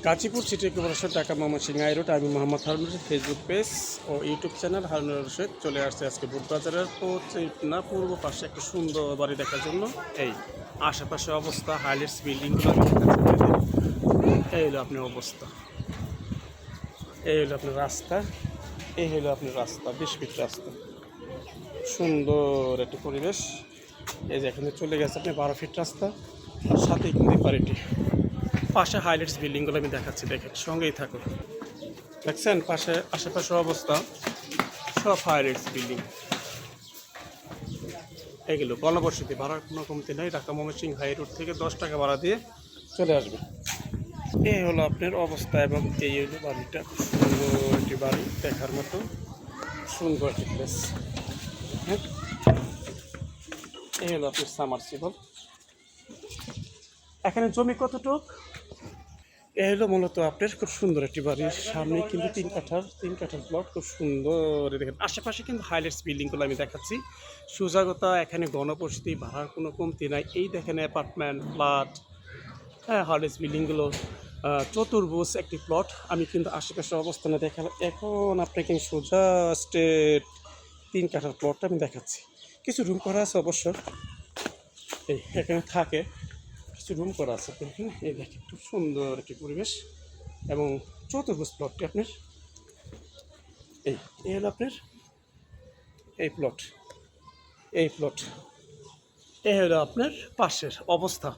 Gazipur city corporation Dhaka Mymensingh high road. আমি Mohammad Harun Rashid. Facebook page ও YouTube channel Harun Rashid চলে আসছে আজকে বুটবাজারের পূর্ব পাশে একটা সুন্দর বাড়ি দেখার জন্য। এই আশেপাশে অবস্থা, হাইলাইটস বিল্ডিংগুলো আমি দেখাচ্ছি। এই হলো আপনার অবস্থা, এই হলো আপনার রাস্তা, এই হলো আপনার রাস্তা, 20 ফিট রাস্তা, সুন্দর একটা পরিবেশ। এই যে এখানে চলে গেছে আপনি 12 ফিট রাস্তা, আর সাথেই কিন্তু বাড়িটি। পাশে হাইলাইটস বিল্ডিংগুলো আমি দেখাচ্ছি, দেখেন, সঙ্গেই থাকুন। দেখছেন পাশে আশেপাশের অবস্থা, সব হাইলাইটস বিল্ডিং। এগুলো গণবসতি, ভাড়ার কোনো কমতি নেই। ঢাকা ময়মনসিংহ হাই রোড থেকে 10 টাকা ভাড়া দিয়ে চলে আসবে। এই হলো আপনার অবস্থা এবং এই হলো বাড়িটা। সুন্দর একটি বাড়ি, দেখার মতো সুন্দর একটি প্লেস। হ্যাঁ, এই হলো আপনার সামারসিবল। এখানে জমি কতটুক? এই হলো মূলত আপনার খুব সুন্দর একটি বাড়ির সামনে কিন্তু 3 কাঠার প্লট, খুব সুন্দর। দেখেন আশেপাশে কিন্তু হাইলাইটস বিল্ডিংগুলো আমি দেখাচ্ছি। সুজাগতা, এখানে গণবসতি, ভাড়ার কোনো কমতি নাই। এই দেখেন অ্যাপার্টমেন্ট, ফ্ল্যাট, হ্যাঁ, হাইলাইটস বিল্ডিংগুলো, চতুর্ভুজ একটি প্লট। আমি কিন্তু আশেপাশের অবস্থানে দেখালাম। এখন আপনাকে সোজা স্টেট 3 কাঠার প্লটটা আমি দেখাচ্ছি। কিছু রুম করা আছে অবশ্য, এই এখানে থাকে, কিছু রুম করা আছে। দেখেন, এই দেখেন খুব সুন্দর একটি পরিবেশ এবং চতুর্ভুজ প্লটটি আপনার। এই হলো আপনার এই প্লট, এই এই হলো আপনার পাশের অবস্থা।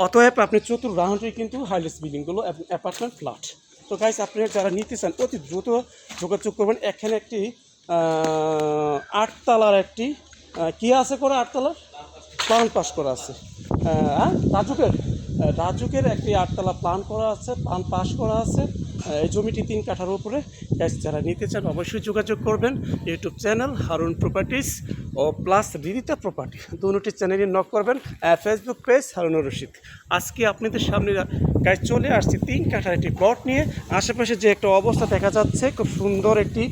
অতএব আপনি চতুর্রাউন্ডে কিন্তু হাইলাইটস বিল্ডিংগুলো এবং অ্যাপার্টমেন্ট, ফ্ল্যাট। তো গাইস, আপনি যারা নিতে চান অতি দ্রুত যোগাযোগ করবেন। এখানে একটি 8 তলার একটি কি আছে করে 8 তলার প্ল্যান পাস করা আছে। রাজুকের একটি 8 তলা প্ল্যান করা আছে, প্ল্যান পাস করা আছে। এই জমিটি 3 কাঠার উপরে। যারা নিতে চান অবশ্যই যোগাযোগ করবেন। ইউটিউব চ্যানেল হারুন প্রপার্টিস ও প্লাস রিদিতা প্রপার্টি, দুটি চ্যানেলে নক করবেন। Facebook page Harun Rashid. আজকে আপনাদের সামনে গাইজ চলে আসছি 3 কাঠার একটি প্লট নিয়ে। আশেপাশে যে একটা অবস্থা দেখা যাচ্ছে, খুব সুন্দর একটি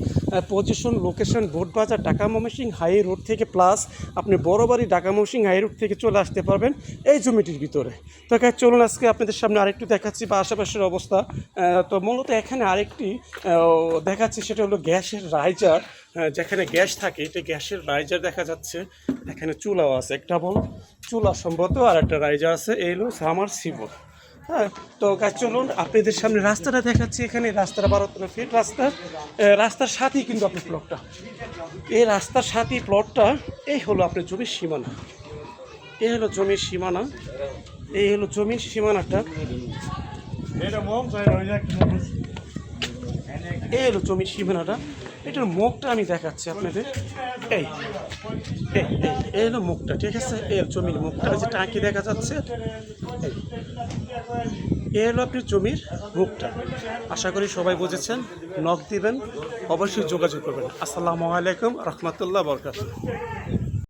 position, location, Butbazar Dhaka Mymensingh high road থেকে, প্লাস আপনি বড়বাড়ি ঢাকা ময়মনসিংহ হাই রোড থেকে চলে আসতে পারবেন এই জমিটির ভিতরে। তো গাইজ চলুন আজকে আপনাদের সামনে আরেকটু দেখাচ্ছি বা আশেপাশের অবস্থা। তো মূলত এখানে আরেকটি দেখাচ্ছি, সেটা হলো গ্যাসের রাইজার। যেখানে গ্যাস থাকে, এটা গ্যাসের রাইজার দেখা যাচ্ছে। এখানে চুলাও আছে, একটা বড় চুলা সম্ভবত, আর একটা রাইজার আছে। এই হলো সামারসিবল। হ্যাঁ, তো গাছ চলুন আপনাদের সামনে রাস্তাটা দেখাচ্ছি। এখানে রাস্তাটা 12 ফিট রাস্তা, রাস্তার সাথেই কিন্তু আপনার প্লটটা, এই রাস্তার সাথেই প্লটটা। এই হলো আপনার জমির সীমানা, এই হলো জমির সীমানা, এই হলো জমির সীমানাটা, এই হলো জমির সীমানাটা। এটার মুখটা আমি দেখাচ্ছি আপনাদের। এই এই হলো মুখটা, ঠিক আছে? এই জমির মুখটা, যে টাঙ্কি দেখা যাচ্ছে, এই হলো আপনার জমির মুখটা। আশা করি সবাই বুঝেছেন। নক দিবেন, অবশ্যই যোগাযোগ করবেন। আসসালামু আলাইকুম রহমতুল্লাহ বরকাতুহু।